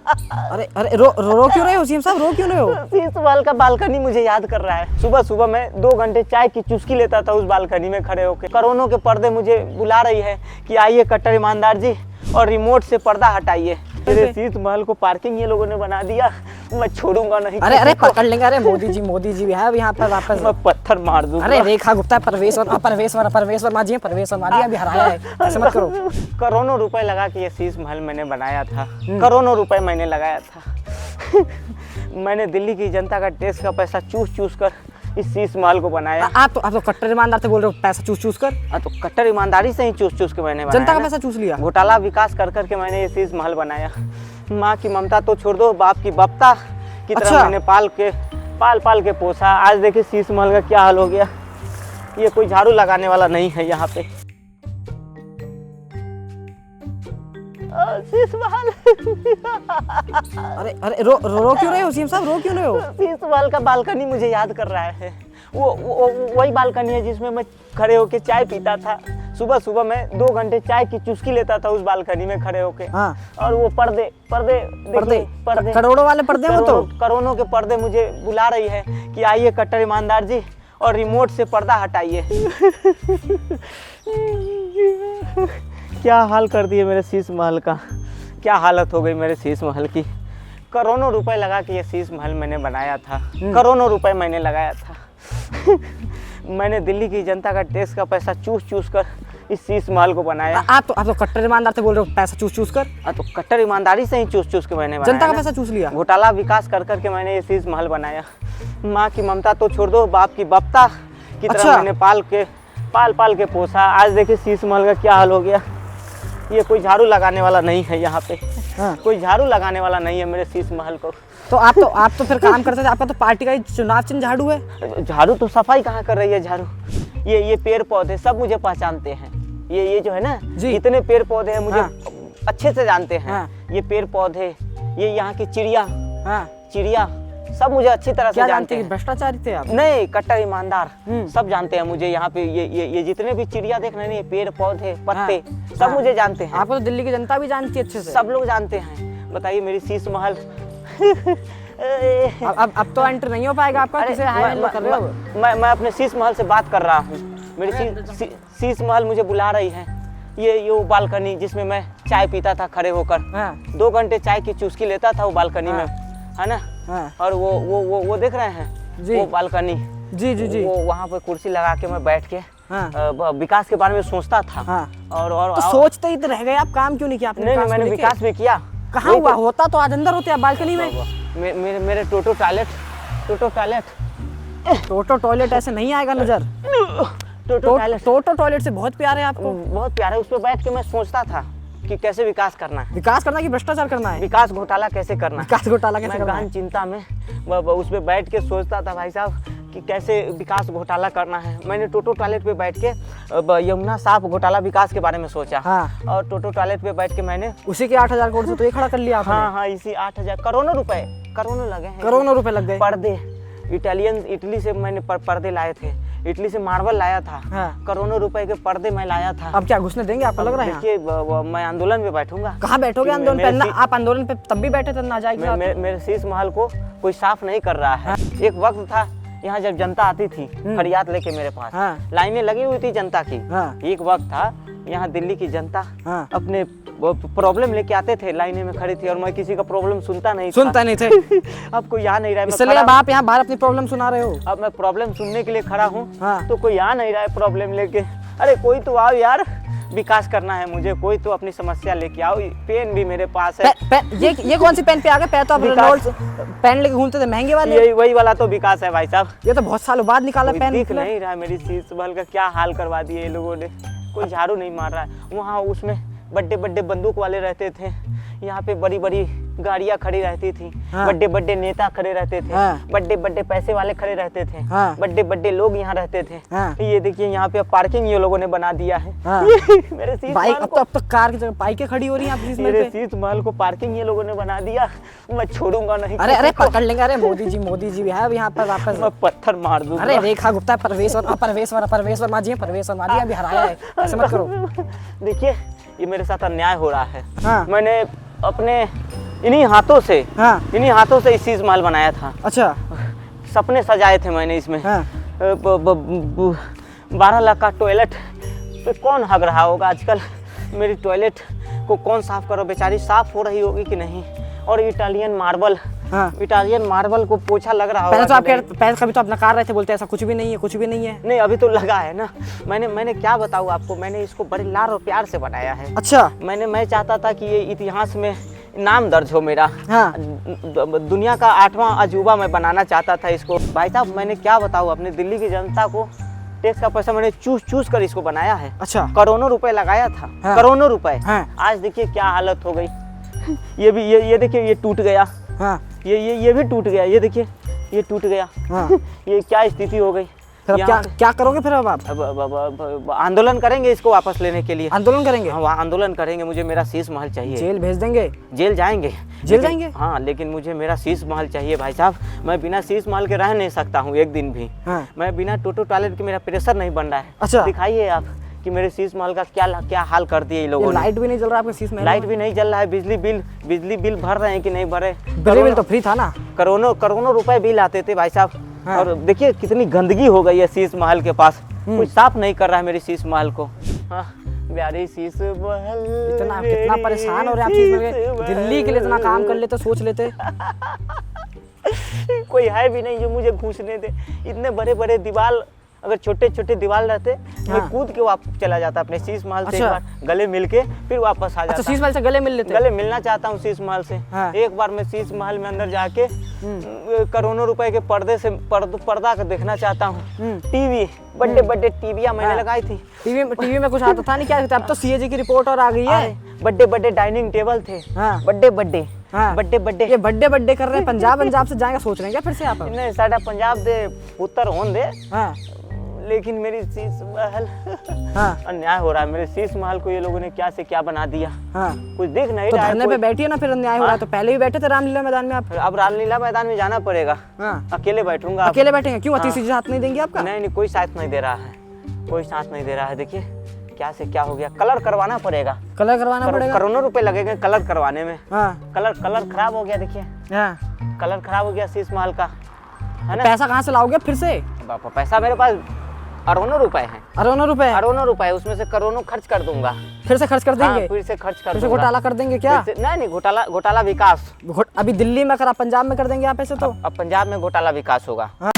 अरे अरे रो क्यों रहे हो सीएम साहब, रो क्यों रहे हो? शीश महल का बालकनी मुझे याद कर रहा है। सुबह सुबह मैं 2 घंटे चाय की चुस्की लेता था उस बालकनी में खड़े होकर। करोड़ों के पर्दे मुझे बुला रही है कि आइए कट्टर ईमानदार जी और रिमोट से पर्दा हटाइए। मेरे शीश महल को पार्किंग ये लोगों ने बना दिया, मैं छोड़ूंगा नहीं। अरे पकड़ लेंगे। अरे मोदी जी भी है यहाँ पर वापस। मैं पत्थर मार दूंगा। अरे रेखा गुप्ता परवेश वर्मा जी अभी हराया है, ऐसे मत करो। करोड़ों रुपए लगा के ये शीश महल मैंने बनाया था, करोड़ों रुपए मैंने लगाया था। मैंने दिल्ली की जनता का टैक्स का पैसा चूस कर इस शीश महल को बनाया। आप तो कट्टर ईमानदार से बोल रहे हो, पैसा चूस कर। तो कट्टर ईमानदारी से ही चूस के मैंने बनाया। जनता का पैसा चूस लिया, घोटाला विकास कर के मैंने ये शीश महल बनाया। माँ की ममता तो छोड़ दो, बाप की बप्ता की तरह अच्छा। मैंने पाल के पोसा। आज देखिए शीश महल का क्या हाल हो गया। ये कोई झाड़ू लगाने वाला नहीं है यहाँ पे। शीश महल। अरे रो क्यों रहे हो सीएम साहब, रो क्यों रहे हो? शीश महल का बालकनी मुझे याद कर रहा है। वो वही बालकनी है जिसमें मैं खड़े होके चाय पीता था। सुबह सुबह मैं 2 घंटे चाय की चुस्की लेता था उस बालकनी में खड़े होके। हाँ। और वो पर्दे करोड़ों वाले पर्दे हैं वो तो। करोड़ों के पर्दे मुझे बुला रही है कि आइए कट्टर ईमानदार जी और रिमोट से पर्दा हटाइए। क्या हाल कर दिए मेरे शीश महल का, क्या हालत हो गई मेरे शीश महल की। करोड़ों रुपए लगा के ये शीश महल मैंने बनाया था, करोड़ों रुपए मैंने लगाया था। मैंने दिल्ली की जनता का टैक्स का पैसा चूस कर इस शीश महल को बनाया। आप तो कट्टर ईमानदार से बोल रहे हो, पैसा चूस कर। तो कट्टर ईमानदारी से ही चूस के मैंने बनाया। जनता का पैसा चूस लिया, घोटाला विकास कर के मैंने ये शीश महल बनाया। माँ की ममता तो छोड़ दो, बाप की बप्ता की तरह अच्छा। मैंने पाल के पोसा। आज देखिए शीश महल का क्या हाल हो गया। ये कोई झाड़ू लगाने वाला नहीं है यहाँ पे। हाँ। कोई झाड़ू लगाने वाला नहीं है मेरे शीश महल को। तो आप तो फिर काम करते थे, आपका तो पार्टी का ही चुनाव चिन्ह झाड़ू है। झाड़ू तो सफाई कहाँ कर रही है झाड़ू। ये पेड़ पौधे सब मुझे पहचानते हैं। ये जो है ना, इतने पेड़ पौधे हैं मुझे अच्छे से जानते हैं। ये पेड़ पौधे, ये यहाँ की चिड़िया सब मुझे अच्छी तरह से जानते हैं। भ्रष्टाचारी थे आप? नहीं, कट्टर ईमानदार सब जानते हैं मुझे। यहाँ पे ये जितने भी चिड़िया देख रहे हैं, ये पेड़ पौधे पत्ते सब मुझे जानते हैं। आपको तो दिल्ली की जनता भी जानती है अच्छे से। सब लोग जानते हैं। बताइए मेरी शीश महल। अब तो एंटर नहीं हो पाएगा आपका। किसे कर रहे हो? मैं अपने शीश महल से बात कर रहा हूँ। मेरी शीश महल मुझे बुला रही है। ये वो बालकनी जिसमें मैं चाय पीता था खड़े होकर। 2 घंटे चाय की चुस्की लेता था वो बालकनी में, है ना। और वो देख रहे हैं वो बालकनी। जी। वो वहाँ पे कुर्सी लगा के मैं बैठ के विकास के बारे में सोचता था। और तो सोचते ही तो रह गए आप, काम क्यों नहीं किया आपने? नहीं, मैंने विकास भी किया। कहाँ हुआ? होता तो आज अंदर होते आप बालकनी में। मेरे टोटो टॉयलेट ऐसे नहीं आएगा नजर। टोटो टॉयलेट से बहुत प्यार है आपको। बहुत प्यार है। उस पर बैठ के मैं सोचता था कि कैसे विकास करना है। विकास करना कि भ्रष्टाचार करना है? विकास घोटाला कैसे करना है। विकास घोटाला कैसे करना है? गहन चिंता में उस पर बैठ के सोचता था भाई साहब कि कैसे विकास घोटाला करना है। मैंने टोटो टॉयलेट पे बैठ के यमुना साफ घोटाला विकास के बारे में सोचा। और टोटो टॉयलेट पे बैठ के मैंने उसी के 8,000 करोड़ से तो ये खड़ा कर लिया आपने। हाँ, इसी 8,000 करोड़ों लगे हैं। करोड़ों रुपए लग गए। पर्दे इटली से मैंने पर्दे लाए थे। इटली से मार्बल लाया था। करोड़ों रुपए के पर्दे मैं लाया था। अब क्या घुसने देंगे आपको? लग रहा है देखिए मैं आंदोलन में बैठूंगा। कहाँ बैठोगे आंदोलन पे? आप आंदोलन पे तब भी बैठे थे ना जाएगी। मेरे शीश महल को कोई साफ नहीं कर रहा है। एक वक्त था यहाँ जब जनता आती थी फरियाद लेके मेरे पास, लाइनें लगी हुई थी जनता की। एक वक्त था यहाँ दिल्ली की जनता अपने प्रॉब्लम लेके आते थे, लाइनें में खड़ी थी और मैं किसी का प्रॉब्लम सुनता नहीं थे। अब कोई आ नहीं रहा है। इसलिए अब आप यहाँ बाहर अपनी प्रॉब्लम सुना रहे हो। अब मैं प्रॉब्लम सुनने के लिए खड़ा हूँ तो कोई आ नहीं रहा है प्रॉब्लम लेके। अरे कोई तो आओ यार, विकास करना है मुझे। कोई तो अपनी समस्या लेके आओ। पेन भी मेरे पास है। ये कौन सी पेन पे आ गए? पेन तो आप पेन लेके घूमते थे महंगे वाले। यही वही वाला तो विकास है भाई साहब। ये तो बहुत सालों बाद निकाला पेन। दिख नहीं रहा मेरी शीश महल का क्या हाल करवा दिए ये लोगों ने। कोई झाड़ू नहीं मार रहा है। वहाँ उसमें बड़े बंदूक वाले रहते थे। यहाँ पे बड़ी गाड़ियाँ खड़ी रहती थी। बड़े नेता खड़े रहते थे। बड़े पैसे वाले खड़े रहते थे। बड़े लोग यहाँ रहते थे। ये देखिए यहाँ पे पार्किंग ये लोगों ने बना दिया है। मेरे शीश बाइक अब तो कार की जगह बाइकें खड़ी हो रही हैं। मेरे शीश महल को पार्किंग ये लोगों ने बना दिया। मैं छोड़ूंगा नहीं। अरे पकड़ लेंगे। अरे मोदी जी भी है यहाँ पर वापस। मैं पत्थर मार दूंगा। अरे रेखा गुप्ता परवेश वर्मा जी अभी हराया है, ऐसे मत करो। देखिए ये मेरे साथ अन्याय हो रहा है। मैंने अपने इन्हीं हाँ हाथों से इस शीश महल बनाया था। अच्छा सपने सजाए थे मैंने इसमें। हाँ 12 लाख का टॉयलेट पे कौन हग रहा होगा आजकल। मेरी टॉयलेट को कौन साफ करो, बेचारी साफ हो रही होगी कि नहीं। और इटालियन मार्बल, हाँ इटालियन मार्बल को पोछा लग रहा होगा। पहले तो आप पहले कभी तो आप नकार रहे थे, बोलते ऐसा कुछ भी नहीं है, कुछ भी नहीं है। नहीं अभी तो लगा है ना। मैंने क्या बताऊँ आपको, मैंने इसको बड़े लाड और प्यार से बनाया है। अच्छा मैं चाहता था कि ये इतिहास में नाम दर्ज हो मेरा। हाँ दुनिया का 8वां अजूबा मैं बनाना चाहता था इसको। भाई साहब मैंने क्या बताऊँ, अपने दिल्ली की जनता को टैक्स का पैसा मैंने चूस कर इसको बनाया है। अच्छा करोड़ों रुपए लगाया था। हाँ। करोड़ों रुपए। हाँ। आज देखिए क्या हालत हो गई। ये देखिए ये टूट गया। हाँ ये भी टूट गया। ये देखिए ये टूट गया। हाँ ये क्या स्थिति हो गई। फिर अब क्या करोगे फिर अब आप? अब आंदोलन करेंगे इसको वापस लेने के लिए। आंदोलन करेंगे? हाँ आंदोलन करेंगे। मुझे मेरा शीश महल चाहिए। जेल भेज देंगे? जेल जाएंगे। जेल जाएंगे? हाँ लेकिन मुझे मेरा शीश महल चाहिए भाई साहब। मैं बिना शीश महल के रह नहीं सकता हूँ एक दिन भी। हाँ। मैं बिना टोटो टॉयलेट के मेरा प्रेशर नहीं बन रहा है। अच्छा दिखाइए आप कि मेरे शीश महल का क्या हाल कर दिए ये लोगों ने। लाइट भी नहीं जल रहा आपके शीश महल? लाइट भी नहीं जल रहा है। बिजली बिल भर रहे हैं कि नहीं भरे? बिजली बिल तो फ्री था ना। करोड़ों रुपए बिल आते थे भाई साहब। हाँ। और देखिए कितनी गंदगी हो गई है शीश महल के पास। कुछ साफ नहीं कर रहा है मेरी शीश महल को। हाँ प्यारी शीश महल। इतना कितना परेशान हो रहे हैं आप शीश महल के? दिल्ली के लिए इतना काम कर लेते, सोच लेते। कोई है भी नहीं जो मुझे घुसने दे। इतने बड़े बड़े दीवार, अगर छोटे छोटे दीवार रहते मैं कूद के वापस चला जाता अपने शीश महल से। अच्छा। एक बार गले मिल के फिर वापस आ जाता। अच्छा शीश महल से गले मिल लेते? गले मिलना चाहता हूँ शीश महल से। हाँ। एक बार मैं शीश महल में अंदर जाके करोड़ों रुपए के पर्दे से पर्दा का देखना चाहता हूँ। टीवी बड़े टीवियाँ मैंने लगाई थी। टीवी में कुछ आता था नहीं क्या? अब तो सीएजी की रिपोर्ट और आ गई है। बड़े डाइनिंग टेबल थे। हाँ। बड़े हाँ। बड़े ये बर्थडे कर रहे हैं। पंजाब से जाएंगे सोच रहे हैं क्या फिर से आप? नहीं साडा पंजाब दे उत्तर होन दे। हाँ लेकिन मेरी शीश महल हाँ अन्याय हो रहा है। मेरे शीश महल को ये लोगों ने क्या से क्या बना दिया। हाँ कुछ दिख नहीं तो रहा है। धरने पे बैठिए ना, फिर अन्याय हो रहा है तो। पहले भी बैठे थे रामलीला मैदान में आप। अब रामलीला मैदान में जाना पड़ेगा। हाँ अकेले बैठूंगा। अकेले बैठेंगे? क्यों अतीशी साथ नहीं देंगे आपका? नहीं कोई साथ नहीं दे रहा है। कोई साथ नहीं दे रहा है। देखिए क्या से क्या हो गया। कलर करवाना पड़ेगा। कलर करवाना पड़ेगा? करोड़ों रुपए लगेंगे कलर करवाने में। हाँ कलर खराब हो गया। देखिए हाँ कलर खराब हो गया शीश महल का, है ना। पैसा कहाँ से लाओगे फिर से? पैसा मेरे पास अरबों रुपए हैं। अरबों रुपए उसमें से करोड़ों खर्च कर दूंगा। फिर से खर्च कर देंगे? हाँ, फिर से खर्च कर फिर से दूंगा। घोटाला कर देंगे क्या? नहीं घोटाला विकास। अभी दिल्ली में करा, पंजाब में कर देंगे आप ऐसे तो? अब पंजाब में घोटाला विकास होगा। हाँ।